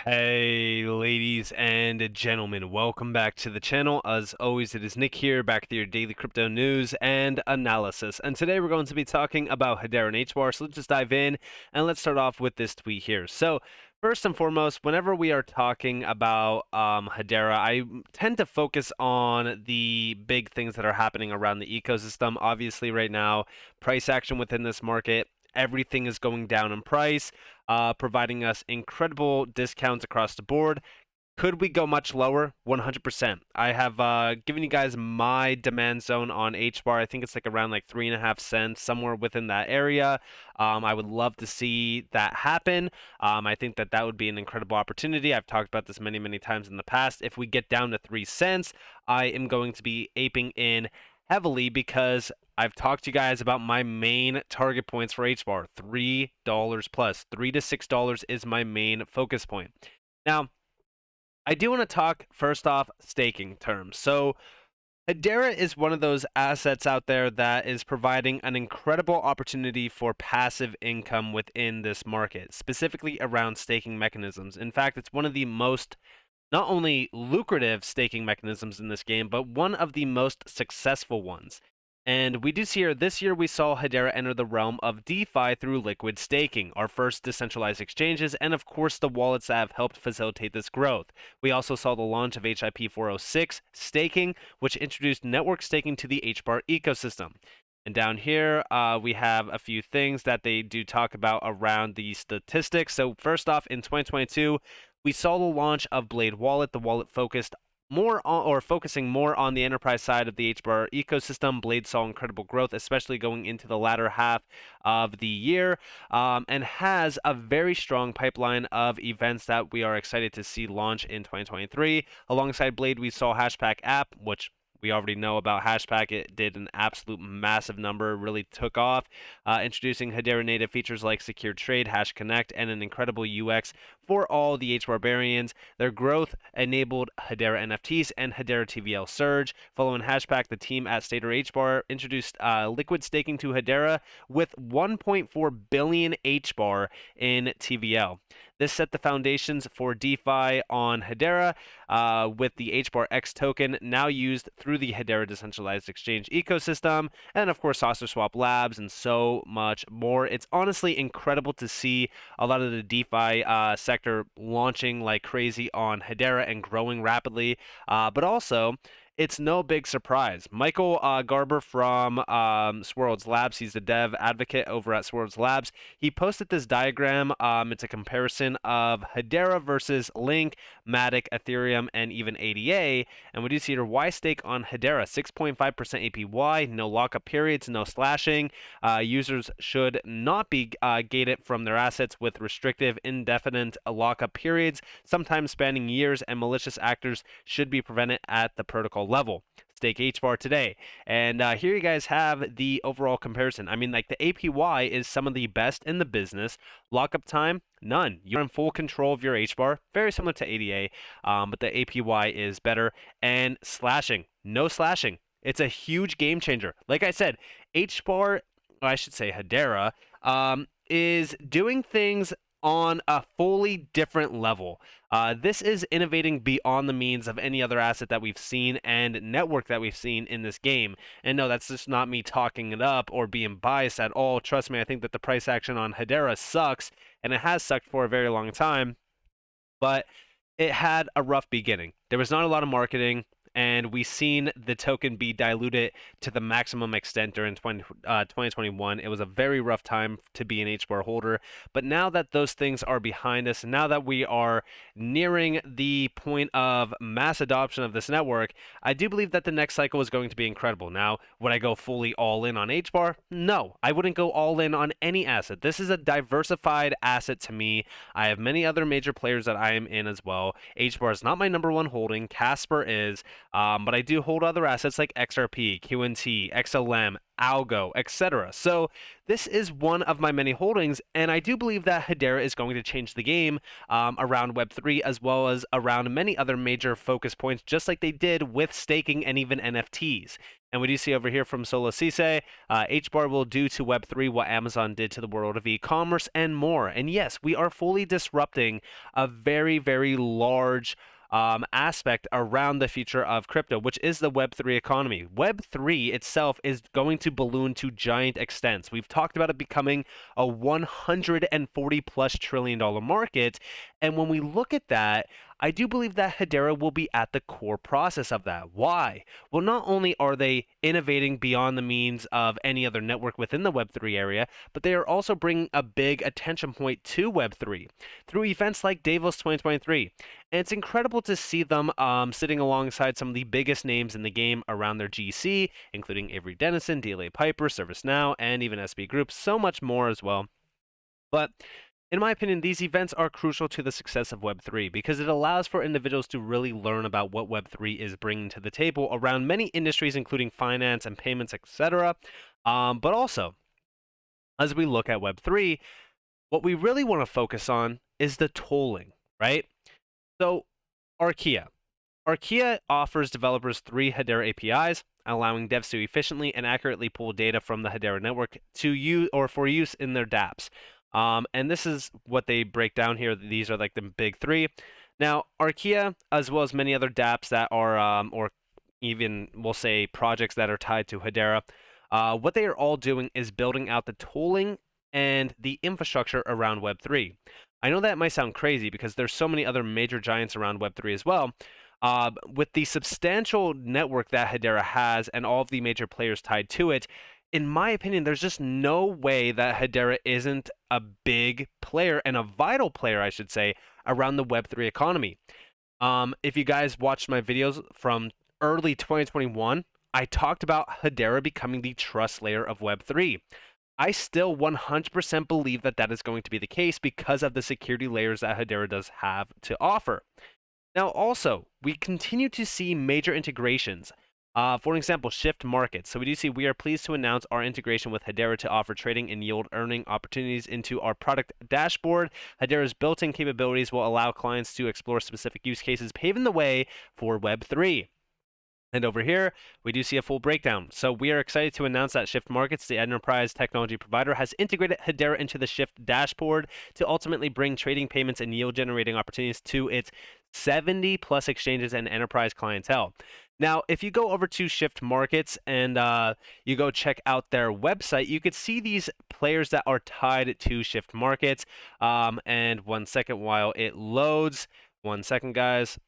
Hey, ladies and gentlemen, welcome back to the channel. As always, it is Nick here, back with your daily crypto news and analysis. And today we're going to be talking about Hedera and HBAR. So let's just dive in and let's start off with this tweet here. So first and foremost, whenever we are talking about Hedera, I tend to focus on the big things that are happening around the ecosystem. Obviously, right now, price action within this market. Everything is going down in price, providing us incredible discounts across the board. Could we go much lower? 100%. I have given you guys my demand zone on HBAR. I think it's like around like 3.5 cents, somewhere within that area. I would love to see that happen. I think that that would be an incredible opportunity. I've talked about this many, many times in the past. If we get down to 3 cents, I am going to be aping in heavily because I've talked to you guys about my main target points for HBAR, $3 plus. $3 to $6 is my main focus point. Now, I do want to talk first off staking terms. So, Hedera is one of those assets out there that is providing an incredible opportunity for passive income within this market, specifically around staking mechanisms. In fact, it's one of the most not only lucrative staking mechanisms in this game, but one of the most successful ones. And we do see here, this year we saw Hedera enter the realm of DeFi through liquid staking, our first decentralized exchanges, and of course the wallets that have helped facilitate this growth. We also saw the launch of HIP 406 staking, which introduced network staking to the HBAR ecosystem. And down here, we have a few things that they do talk about around the statistics. So first off, in 2022, we saw the launch of Blade Wallet. The wallet focused more on, or focusing more on the enterprise side of the HBAR ecosystem. Blade saw incredible growth, especially going into the latter half of the year, and has a very strong pipeline of events that we are excited to see launch in 2023. Alongside Blade, we saw Hashpack app, which we already know about Hashpack. It did an absolute massive number, really took off, introducing Hedera native features like Secure Trade, Hash Connect, and an incredible UX for all the HBARbarians. Their growth enabled Hedera NFTs and Hedera TVL surge. Following Hashpack, the team at Stater HBAR introduced liquid staking to Hedera with 1.4 billion HBAR in TVL. This set the foundations for DeFi on Hedera, with the HBAR X token now used through the Hedera decentralized exchange ecosystem, and of course Saucer Swap Labs and so much more. It's honestly incredible to see a lot of the DeFi sector launching like crazy on Hedera and growing rapidly, but also it's no big surprise. Michael Garber from Swirlds Labs, he's the dev advocate over at Swirlds Labs. He posted this diagram. It's a comparison of Hedera versus Link, Matic, Ethereum, and even ADA. And we do see here Y stake on Hedera, 6.5% APY, no lockup periods, no slashing. Users should not be gated from their assets with restrictive, indefinite lockup periods, sometimes spanning years, and malicious actors should be prevented at the protocol level. Stake HBAR today. And here you guys have the overall comparison. I mean, like the APY is some of the best in the business. Lockup time, none. You're in full control of your HBAR, very similar to ADA, but the APY is better. And slashing, no slashing. It's a huge game changer. Like I said, HBAR, I should say Hedera, is doing things on a fully different level. This is innovating beyond the means of any other asset that we've seen and network that we've seen in this game. And no, that's just not me talking it up or being biased at all. Trust me, I think that the price action on Hedera sucks, and it has sucked for a very long time, but it had a rough beginning. There was not a lot of marketing, and we've seen the token be diluted to the maximum extent during 2021. It was a very rough time to be an HBAR holder, but now that those things are behind us, now that we are nearing the point of mass adoption of this network, I do believe that the next cycle is going to be incredible. Now, would I go fully all in on HBAR? No, I wouldn't go all in on any asset. This is a diversified asset to me. I have many other major players that I am in as well. HBAR is not my number one holding. Casper is. But I do hold other assets like XRP, QNT, XLM, Algo, etc. So this is one of my many holdings, and I do believe that Hedera is going to change the game around Web3 as well as around many other major focus points, just like they did with staking and even NFTs. And we do see over here from Solo Cisse, HBAR will do to Web3 what Amazon did to the world of e-commerce and more. And yes, we are fully disrupting a very, very large aspect around the future of crypto, which is the Web3 economy. Web3 itself is going to balloon to giant extents. We've talked about it becoming a 140 plus $1 trillion market. And when we look at that, I do believe that Hedera will be at the core process of that. Why? Well, not only are they innovating beyond the means of any other network within the Web3 area, but they are also bringing a big attention point to Web3 through events like Davos 2023. And it's incredible to see them sitting alongside some of the biggest names in the game around their GC, including Avery Dennison, DLA Piper, ServiceNow, and even SB Group, so much more as well. But in my opinion, these events are crucial to the success of Web3 because it allows for individuals to really learn about what Web3 is bringing to the table around many industries, including finance and payments, etc. But also, as we look at Web3, what we really want to focus on is the tolling, right? So, Archaea. Archaea offers developers 3 Hedera APIs, allowing devs to efficiently and accurately pull data from the Hedera network to use or for use in their dApps. And this is what they break down here. These are like the big 3. Now, Archaea, as well as many other dApps that are, or even we'll say projects that are tied to Hedera, what they are all doing is building out the tooling and the infrastructure around Web3. I know that might sound crazy because there's so many other major giants around Web3 as well. With the substantial network that Hedera has and all of the major players tied to it, in my opinion, there's just no way that Hedera isn't a big player and a vital player, I should say, around the Web3 economy. If you guys watched my videos from early 2021, I talked about Hedera becoming the trust layer of Web3. I still 100% believe that that is going to be the case because of the security layers that Hedera does have to offer. Now, also, we continue to see major integrations. For example, Shift Markets. So we do see we are pleased to announce our integration with Hedera to offer trading and yield earning opportunities into our product dashboard. Hedera's built-in capabilities will allow clients to explore specific use cases, paving the way for Web3. And over here, we do see a full breakdown. So we are excited to announce that Shift Markets, the enterprise technology provider, has integrated Hedera into the Shift dashboard to ultimately bring trading, payments, and yield generating opportunities to its 70 plus exchanges and enterprise clientele. Now, if you go over to Shift Markets and you go check out their website, you could see these players that are tied to Shift Markets. And 1 second while it loads. 1 second, guys.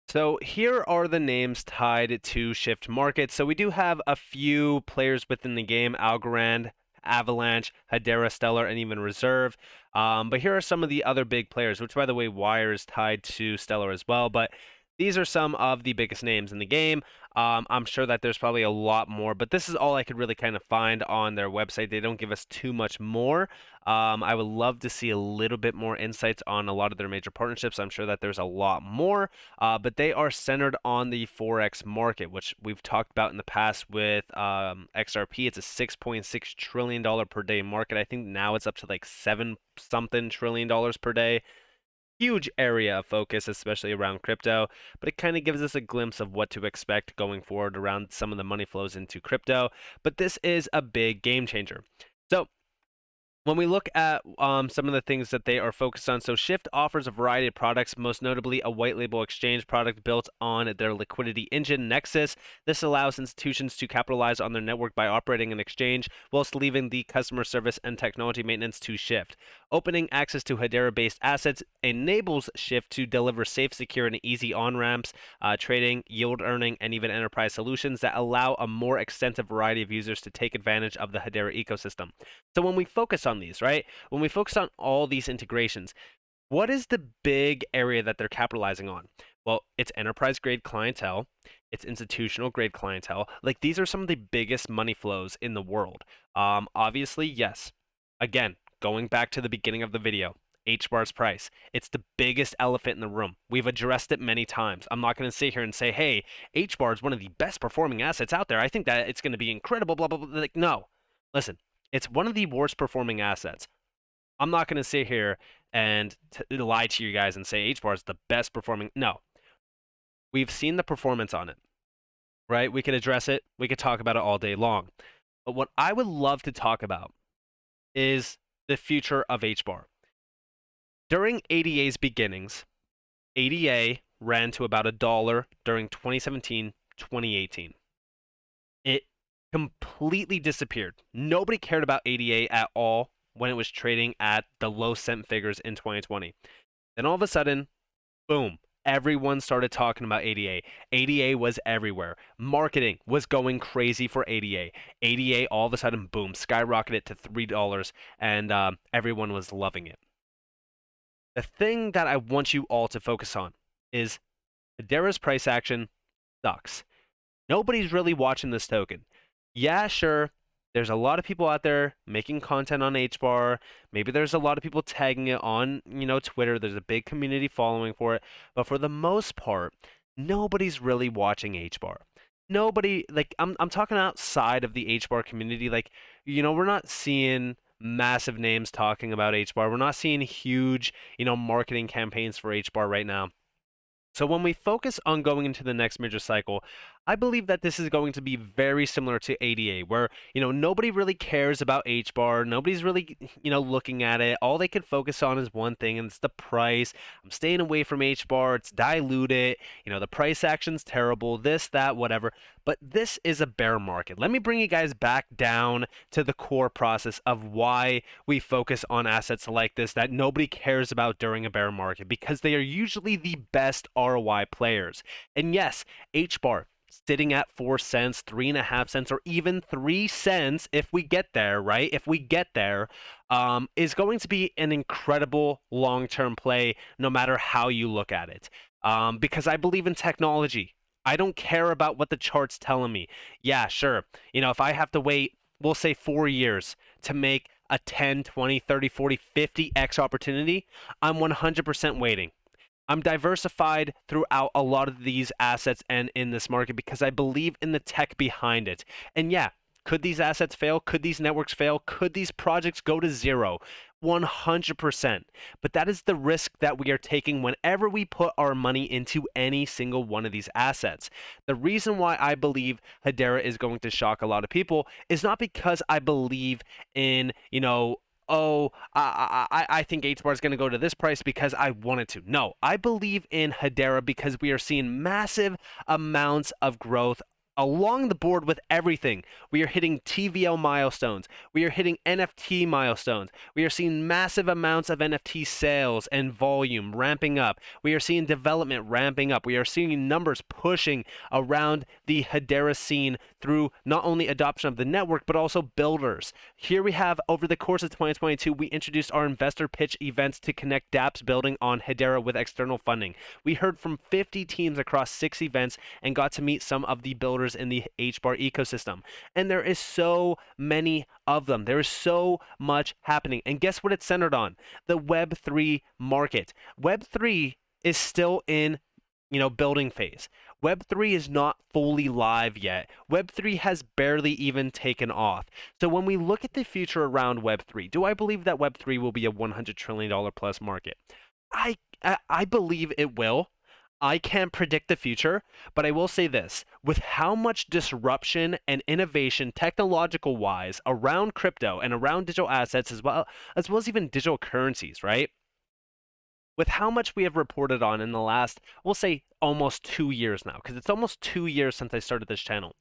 So here are the names tied to Shift Markets. So we do have a few players within the game: Algorand, Avalanche, Hedera, Stellar, and even Reserve. But here are some of the other big players, which, by the way, Wire is tied to Stellar as well. But these are some of the biggest names in the game. I'm sure that there's probably a lot more, but this is all I could really kind of find on their website. They don't give us too much more. I would love to see a little bit more insights on a lot of their major partnerships. I'm sure that there's a lot more, but they are centered on the Forex market, which we've talked about in the past with XRP. It's a $6.6 trillion per day market. I think now it's up to like 7 something trillion dollars per day. Huge area of focus, especially around crypto, but it kind of gives us a glimpse of what to expect going forward around some of the money flows into crypto. But this is a big game changer. So when we look at some of the things that they are focused on, so Shift offers a variety of products, most notably a white label exchange product built on their liquidity engine, Nexus. This allows institutions to capitalize on their network by operating an exchange, whilst leaving the customer service and technology maintenance to Shift. Opening access to Hedera-based assets enables Shift to deliver safe, secure, and easy on-ramps, trading, yield earning, and even enterprise solutions that allow a more extensive variety of users to take advantage of the Hedera ecosystem. So when we focus on these, right? When we focus on all these integrations, what is the big area that they're capitalizing on? Well, it's enterprise grade clientele, it's institutional grade clientele. Like, these are some of the biggest money flows in the world. Obviously, yes. Again, going back to the beginning of the video, HBAR's price. It's the biggest elephant in the room. We've addressed it many times. I'm not going to sit here and say, hey, HBAR is one of the best performing assets out there. I think that it's going to be incredible, blah, blah, blah. Like, no. Listen, it's one of the worst performing assets. I'm not going to sit here and lie to you guys and say HBAR is the best performing. No. We've seen the performance on it, right? We could address it. We could talk about it all day long. But what I would love to talk about is the future of HBAR. During ADA's beginnings, ADA ran to about $1 during 2017, 2018. It completely disappeared. Nobody cared about ADA at all when it was trading at the low cent figures in 2020. Then all of a sudden, boom, everyone started talking about ADA. ADA was everywhere. Marketing was going crazy for ADA. ADA all of a sudden, boom, skyrocketed to $3, and everyone was loving it. The thing that I want you all to focus on is Hedera's price action sucks. Nobody's really watching this token. Yeah, sure, there's a lot of people out there making content on HBAR. Maybe there's a lot of people tagging it on, Twitter. There's a big community following for it. But for the most part, nobody's really watching HBAR. Nobody, like, I'm talking outside of the HBAR community. Like, we're not seeing massive names talking about HBAR. We're not seeing huge, marketing campaigns for HBAR right now. So when we focus on going into the next major cycle, I believe that this is going to be very similar to ADA, where, nobody really cares about HBAR. Nobody's really, looking at it. All they can focus on is one thing, and it's the price. I'm staying away from HBAR. It's diluted. The price action's terrible, this, that, whatever. But this is a bear market. Let me bring you guys back down to the core process of why we focus on assets like this that nobody cares about during a bear market, because they are usually the best ROI players. And yes, HBAR sitting at 4 cents, 3.5 cents, or even 3 cents if we get there, right? If we get there, is going to be an incredible long-term play no matter how you look at it. Because I believe in technology. I don't care about what the chart's telling me. Yeah, sure. If I have to wait, we'll say 4 years to make a 10, 20, 30, 40, 50x opportunity, I'm 100% waiting. I'm diversified throughout a lot of these assets and in this market because I believe in the tech behind it. And yeah, could these assets fail? Could these networks fail? Could these projects go to zero? 100%. But that is the risk that we are taking whenever we put our money into any single one of these assets. The reason why I believe Hedera is going to shock a lot of people is not because I believe in, I think HBAR is going to go to this price because I wanted to. No, I believe in Hedera because we are seeing massive amounts of growth along the board with everything. We are hitting TVL milestones. We are hitting NFT milestones. We are seeing massive amounts of NFT sales and volume ramping up. We are seeing development ramping up. We are seeing numbers pushing around the Hedera scene through not only adoption of the network, but also builders. Here we have, over the course of 2022, we introduced our investor pitch events to connect dApps building on Hedera with external funding. We heard from 50 teams across 6 events and got to meet some of the builders in the HBAR ecosystem. And there is so many of them. There is so much happening. And guess what it's centered on? The Web3 market. Web3 is still in, building phase. Web3 is not fully live yet. Web3 has barely even taken off. So when we look at the future around Web3, do I believe that Web3 will be a $100 trillion plus market? I believe it will. I can't predict the future, but I will say this. With how much disruption and innovation technological wise around crypto and around digital assets as well as even digital currencies, right? With how much we have reported on in the last, we'll say almost 2 years now, because it's almost 2 years since I started this channel.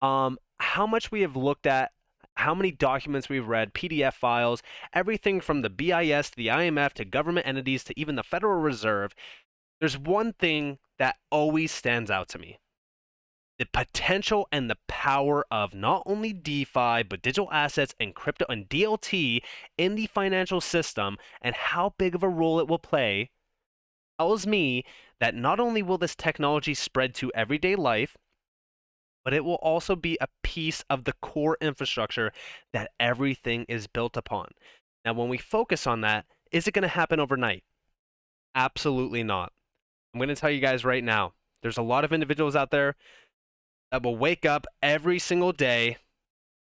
How much we have looked at, how many documents we've read, PDF files, everything from the BIS to the IMF to government entities to even the Federal Reserve. There's one thing that always stands out to me. The potential and the power of not only DeFi, but digital assets and crypto and DLT in the financial system and how big of a role it will play tells me that not only will this technology spread to everyday life, but it will also be a piece of the core infrastructure that everything is built upon. Now, when we focus on that, Is it going to happen overnight? Absolutely not. I'm going to tell you guys right now, there's a lot of individuals out there that will wake up every single day,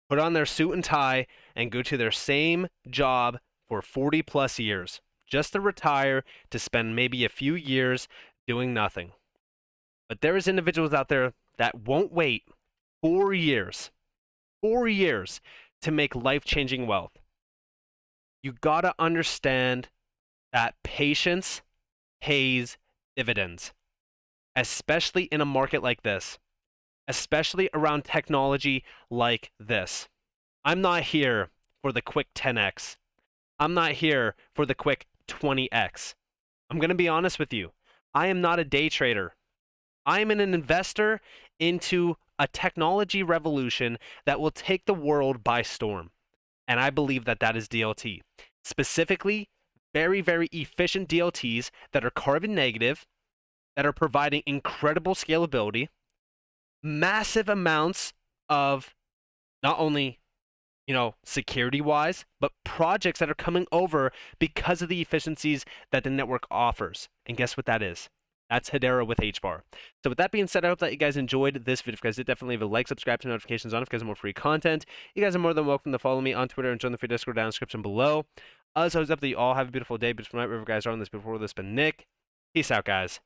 put on their suit and tie, and go to their same job for 40 plus years, just to retire, to spend maybe a few years doing nothing. But there is individuals out there that won't wait 4 years to make life-changing wealth. You gotta understand that patience pays dividends, especially in a market like this, especially around technology like this. I'm not here for the quick 10x. I'm not here for the quick 20x. I'm going to be honest with you. I am not a day trader. I am an investor into a technology revolution that will take the world by storm. And I believe that that is DLT. Specifically, very, very efficient DLTs that are carbon negative, that are providing incredible scalability, massive amounts of not only, security-wise, but projects that are coming over because of the efficiencies that the network offers. And guess what that is? That's Hedera with HBAR. So with that being said, I hope that you guys enjoyed this video. If you guys did, definitely leave a like, subscribe, to notifications on if you guys want more free content. You guys are more than welcome to follow me on Twitter and join the free Discord down in the description below. As always, up that you all have a beautiful day, beautiful night, wherever you guys are on this beautiful world. This has been Nick. Peace out, guys.